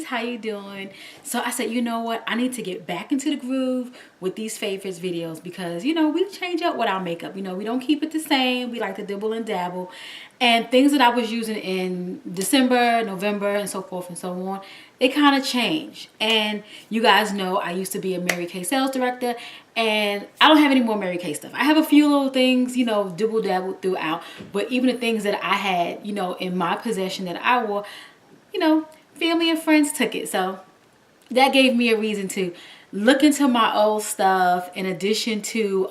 how you doing? So I said, you know what? I need to get back into the groove with these favorites videos because, you know, we change up with our makeup. You know, we don't keep it the same. We like to dibble and dabble. And things that I was using in December, November, and so forth and so on, it kind of changed. And you guys know I used to be a Mary Kay sales director, and I don't have any more Mary Kay stuff. I have a few little things, you know, dibble dabble throughout, but even the things that I had, you know, in my possession that I wore, you know, family and friends took it. So that gave me a reason to look into my old stuff in addition to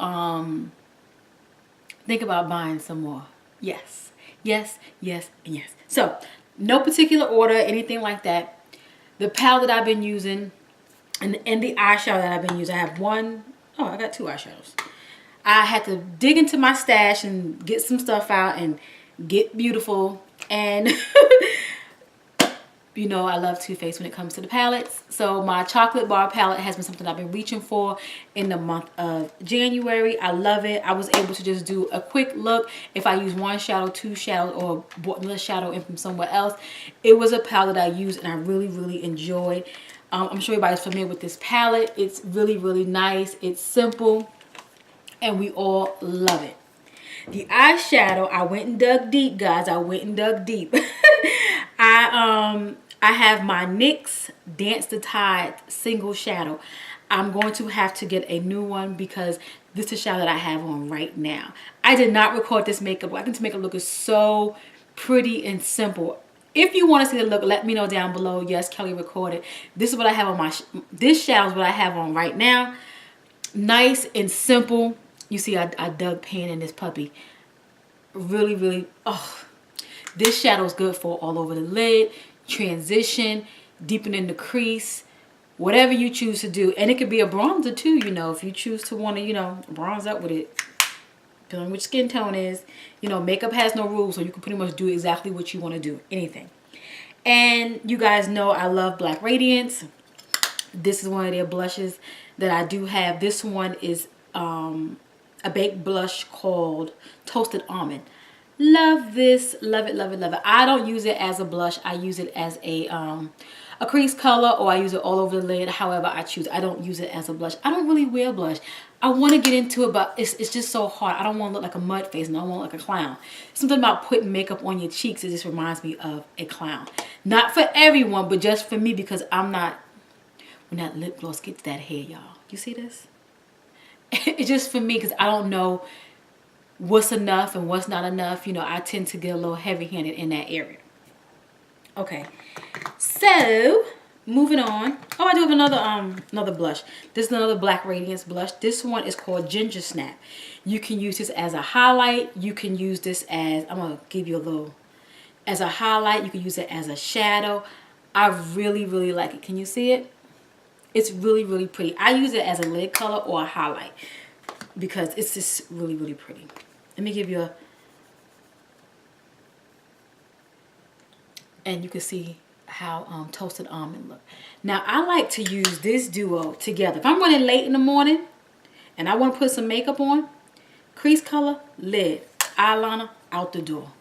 think about buying some more. Yes, yes, yes, and yes. So no particular order, anything like that. The palette that I've been using and the eyeshadow that I've been using, I have one, oh, I got two eyeshadows. I had to dig into my stash and get some stuff out and get beautiful. And you know I love Too Faced when it comes to the palettes. So my chocolate bar palette has been something I've been reaching for in the month of January. I love it. I was able to just do a quick look. If I use one shadow, two shadows, or bought another shadow in from somewhere else, it was a palette I used and I really, really enjoyed. I'm sure everybody's familiar with this palette. It's really, really nice. It's simple and we all love it. The eyeshadow, I went and dug deep, guys. I went and dug deep. I have my NYX Dance the Tide single shadow. I'm going to have to get a new one because this is the shadow that I have on right now. I did not record this makeup. I think this makeup look is so pretty and simple. If you want to see the look, let me know down below. Yes, Kelly recorded. This is what I have on my, this shadow is what I have on right now. Nice and simple. You see, I dug pan in this puppy. Really, really, oh. This shadow is good for all over the lid, transition, deepening the crease, whatever you choose to do. And it could be a bronzer too, you know, if you choose to want to, you know, bronze up with it. Depending on which skin tone is. You know, makeup has no rules, so you can pretty much do exactly what you want to do, anything. And you guys know I love Black Radiance. This is one of their blushes that I do have. This one is a baked blush called Toasted Almond. Love this, love it, love it, love it. I don't use it as a blush. I use it as a crease color, or I use it all over the lid. However I choose. I don't use it as a blush. I don't really wear blush. I want to get into it, but it's just so hard. I don't want to look like a mud face, and I don't want to look like a clown. Something about putting makeup on your cheeks, it just reminds me of a clown. Not for everyone, but just for me, because I'm not, when that lip gloss gets that hair, y'all. You see this? It's just for me, because I don't know what's enough and what's not enough. You know, I tend to get a little heavy-handed in that area. Okay, so moving on. Oh, I do have another blush. This is another Black Radiance blush. This one is called Ginger Snap. You can use this as a highlight. You can use this as, I'm gonna give you a little, as a highlight. You can use it as a shadow. I really, really like it. Can you see it? It's really, really pretty. I use it as a lid color or a highlight because it's just really, really pretty. Let me give you a, and you can see how Toasted Almond look. Now I like to use this duo together. If I'm running late in the morning and I want to put some makeup on, crease color, lid, eyeliner, out the door.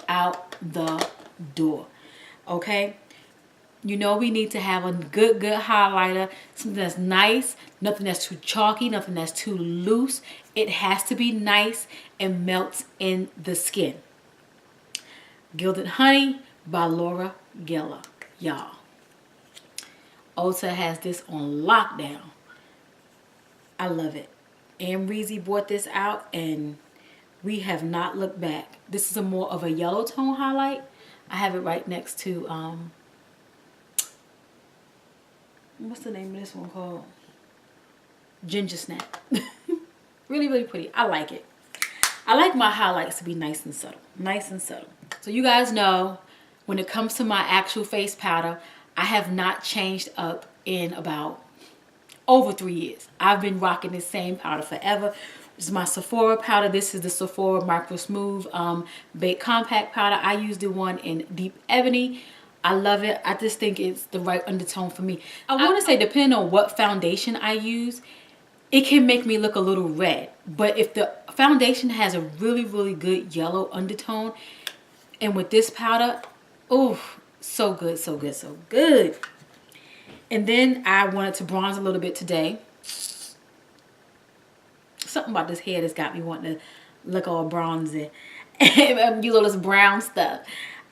Out the door. Okay? You know we need to have a good highlighter. Something that's nice. Nothing that's too chalky. Nothing that's too loose. It has to be nice and melts in the skin. Gilded Honey by Laura Geller. Y'all. Ulta has this on lockdown. I love it. Ann Reezy brought this out and we have not looked back. This is a more of a yellow tone highlight. I have it right next to what's the name of this one called? Ginger Snap. Really, really pretty. I like it. I like my highlights to be nice and subtle. Nice and subtle. So you guys know, when it comes to my actual face powder, I have not changed up in about over 3 years. I've been rocking this same powder forever. This is my Sephora powder. This is the Sephora Micro Smooth Baked Compact powder. I use the one in Deep Ebony. I love it. I just think it's the right undertone for me. I want to say, depending on what foundation I use, it can make me look a little red. But if the foundation has a really, really good yellow undertone, and with this powder, oh, so good, so good, so good. And then I wanted to bronze a little bit today. Something about this hair that's got me wanting to look all bronzy and use all this brown stuff.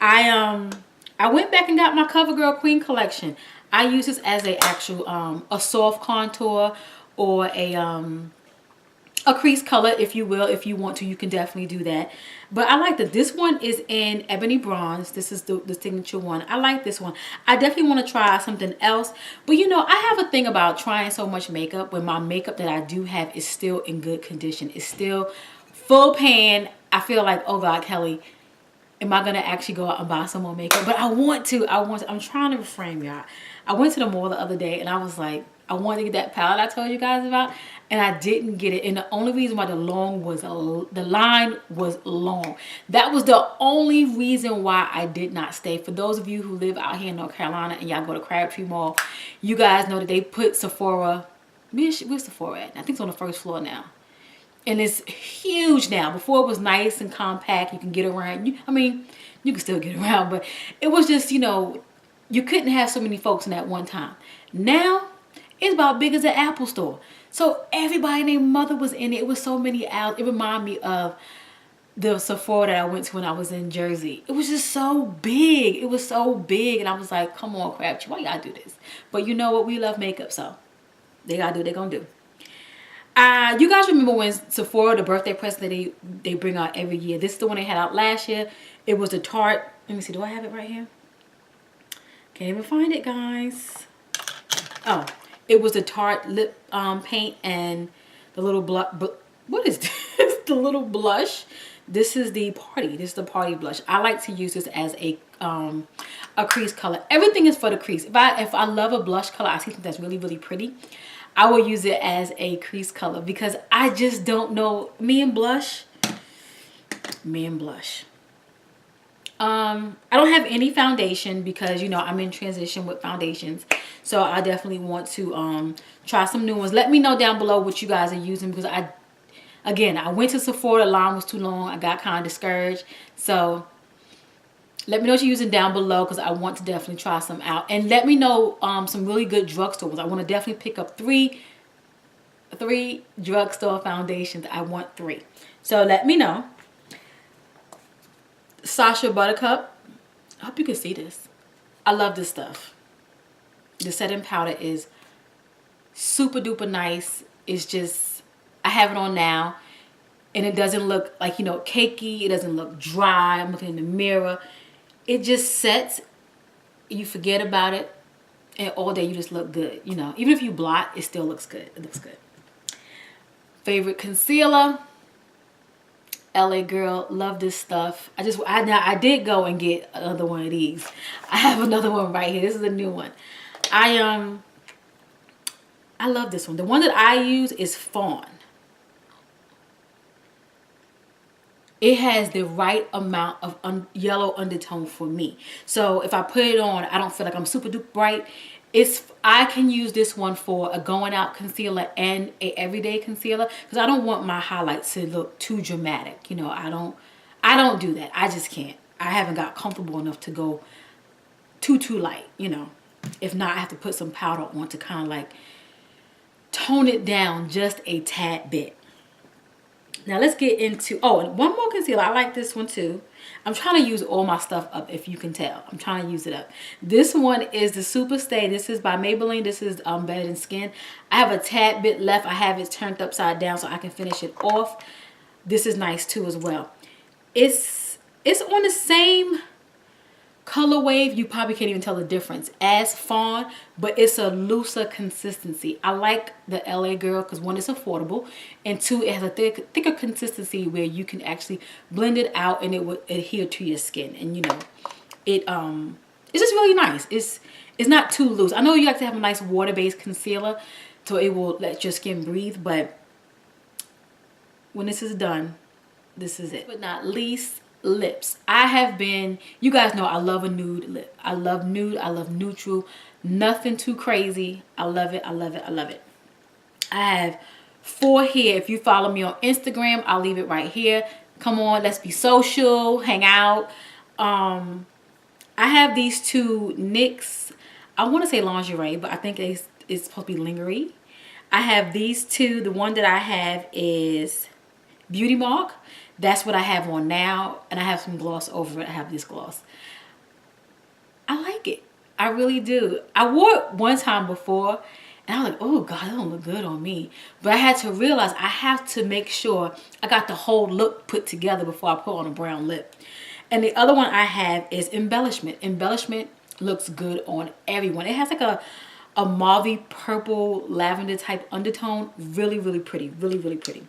I went back and got my CoverGirl Queen collection. I use this as a actual a soft contour or a crease color, if you will. If you want to, you can definitely do that. But I like that this one is in ebony bronze. This is the signature one. I like this one. I definitely want to try something else. But you know, I have a thing about trying so much makeup when my makeup that I do have is still in good condition. It's still full pan. I feel like, oh God, Kelly, am I gonna actually go out and buy some more makeup? But I want to. I'm trying to refrain, y'all. I went to the mall the other day and I was like, I wanted to get that palette I told you guys about, and I didn't get it. And the only reason why the line was long. That was the only reason why I did not stay. For those of you who live out here in North Carolina and y'all go to Crabtree Mall, you guys know that they put Sephora. Where's Sephora at? I think it's on the first floor now. And it's huge now. Before it was nice and compact. You can get around. I mean, you can still get around, but it was just, you know, you couldn't have so many folks in at one time. Now, it's about big as an Apple store. So everybody and their mother was in it. It was so many out. It reminded me of the Sephora that I went to when I was in Jersey. It was just so big. It was so big. And I was like, come on, Crabtree, why y'all do this? But you know what? We love makeup, so they gotta do what they gonna do. You guys remember when Sephora, the birthday present that they bring out every year? This is the one they had out last year. It was the Tarte. Let me see. Do I have it right here? Can't even find it, guys. Oh, it was the Tarte lip paint and the little blush. What is this? The little blush. This is the party. This is the party blush. I like to use this as a crease color. Everything is for the crease. If I love a blush color, I see something that's really, really pretty, I will use it as a crease color because I just don't know. Me and blush. I don't have any foundation because, you know, I'm in transition with foundations. So I definitely want to try some new ones. Let me know down below what you guys are using because I went to Sephora. The line was too long. I got kind of discouraged. So let me know what you're using down below because I want to definitely try some out. And let me know some really good drugstores. I want to definitely pick up three drugstore foundations. I want 3. So let me know. Sasha Buttercup. I hope you can see this. I love this stuff. The setting powder is super duper nice. It's just, I have it on now. And it doesn't look like, you know, cakey. It doesn't look dry. I'm looking in the mirror. It just sets. You forget about it. And all day you just look good. You know, even if you blot, it still looks good. It looks good. Favorite concealer. LA girl, love this stuff. I did go and get another one of these. I have another one right here. This is a new one. I love this one. The one that I use is Fawn. It has the right amount of yellow undertone for me. So if I put it on, I don't feel like I'm super duper bright. I can use this one for a going out concealer and a everyday concealer because I don't want my highlights to look too dramatic. You know, I don't do that. I just can't. I haven't got comfortable enough to go too light, you know. If not, I have to put some powder on to kind of like tone it down just a tad bit. Now let's get into, oh, and one more concealer. I like this one too. I'm trying to use all my stuff up, if you can tell. I'm trying to use it up. This one is the Super Stay. This is by Maybelline. This is Better Than Skin. I have a tad bit left. I have it turned upside down so I can finish it off. This is nice too as well. It's on the same color wave, you probably can't even tell the difference, as Fawn, but it's a looser consistency. I like the LA Girl because 1, it's affordable, and 2, it has a thicker consistency where you can actually blend it out and it will adhere to your skin. And you know, it's just really nice. It's not too loose. I know you like to have a nice water-based concealer so it will let your skin breathe, but when this is done, this is it. But not least, lips. You guys know I love a nude lip. I love nude. I love neutral. Nothing too crazy. I love it. I love it. I love it. I have 4 here. If you follow me on Instagram, I'll leave it right here. Come on, let's be social, hang out. I have these 2 NYX I want to say lingerie, but I think it's supposed to be lingerie. I have these two. The one that I have is Beauty Mark. That's what I have on now. And I have some gloss over it. I have this gloss. I like it. I really do. I wore it one time before and I was like, oh God, it don't look good on me. But I had to realize I have to make sure I got the whole look put together before I put on a brown lip. And the other one I have is Embellishment. Embellishment looks good on everyone. It has like a mauve purple lavender type undertone. Really, really pretty. Really, really pretty.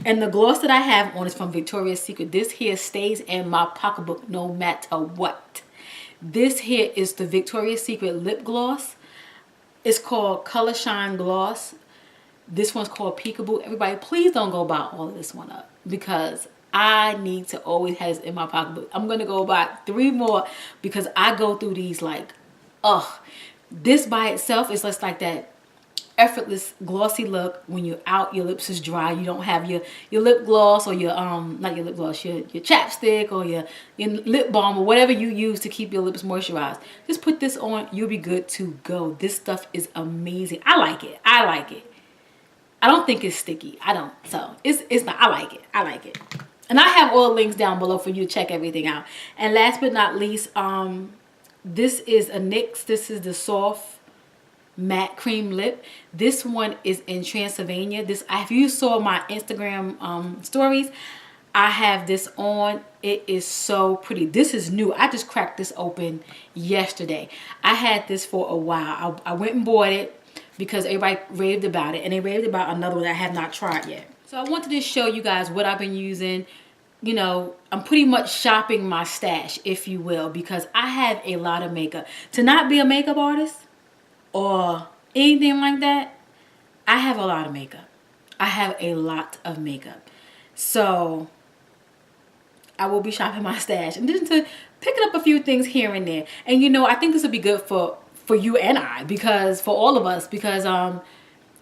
And the gloss that I have on is from Victoria's Secret. This here stays in my pocketbook no matter what. This here is the Victoria's Secret lip gloss. It's called Color Shine Gloss. This one's called Peekaboo. Everybody, please don't go buy all of this one up because I need to always have this in my pocketbook. I'm going to go buy 3 more because I go through these like, ugh. This by itself is just like that effortless glossy look. When you're out, your lips is dry, you don't have your lip gloss or your not your lip gloss, your chapstick or your lip balm or whatever you use to keep your lips moisturized. Just put this on, you'll be good to go. This stuff is amazing. I like it. I like it. I don't think it's sticky. I don't. So it's not. I like it. I like it. And I have all the links down below for you to check everything out. And last but not least, this is a NYX. This is the soft matte cream lip. This one is in Transylvania. This, if you saw my Instagram stories, I have this on. It is so pretty. This is new. I just cracked this open yesterday. I had this for a while. I went and bought it because everybody raved about it, and they raved about another one that I have not tried yet. So I wanted to show you guys what I've been using. You know, I'm pretty much shopping my stash, if you will, because I have a lot of makeup. To not be a makeup artist or anything like that, I have a lot of makeup. I have a lot of makeup. So I will be shopping my stash and just to picking up a few things here and there. And you know, I think this would be good for you and I, because for all of us, because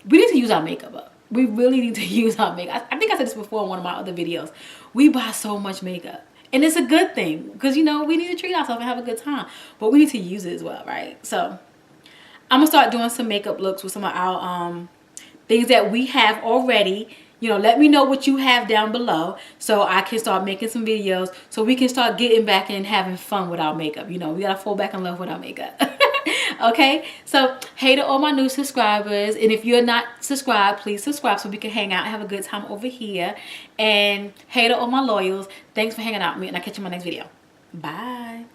we need to use our makeup up. We really need to use our makeup. I think I said this before in one of my other videos. We buy so much makeup. And it's a good thing because, you know, we need to treat ourselves and have a good time. But we need to use it as well, right? So I'm going to start doing some makeup looks with some of our things that we have already. You know, let me know what you have down below so I can start making some videos so we can start getting back and having fun with our makeup. You know, we got to fall back in love with our makeup. Okay, so hey to all my new subscribers, and if you're not subscribed, please subscribe so we can hang out and have a good time over here. And hey to all my loyals, thanks for hanging out with me, and I'll catch you in my next video. Bye.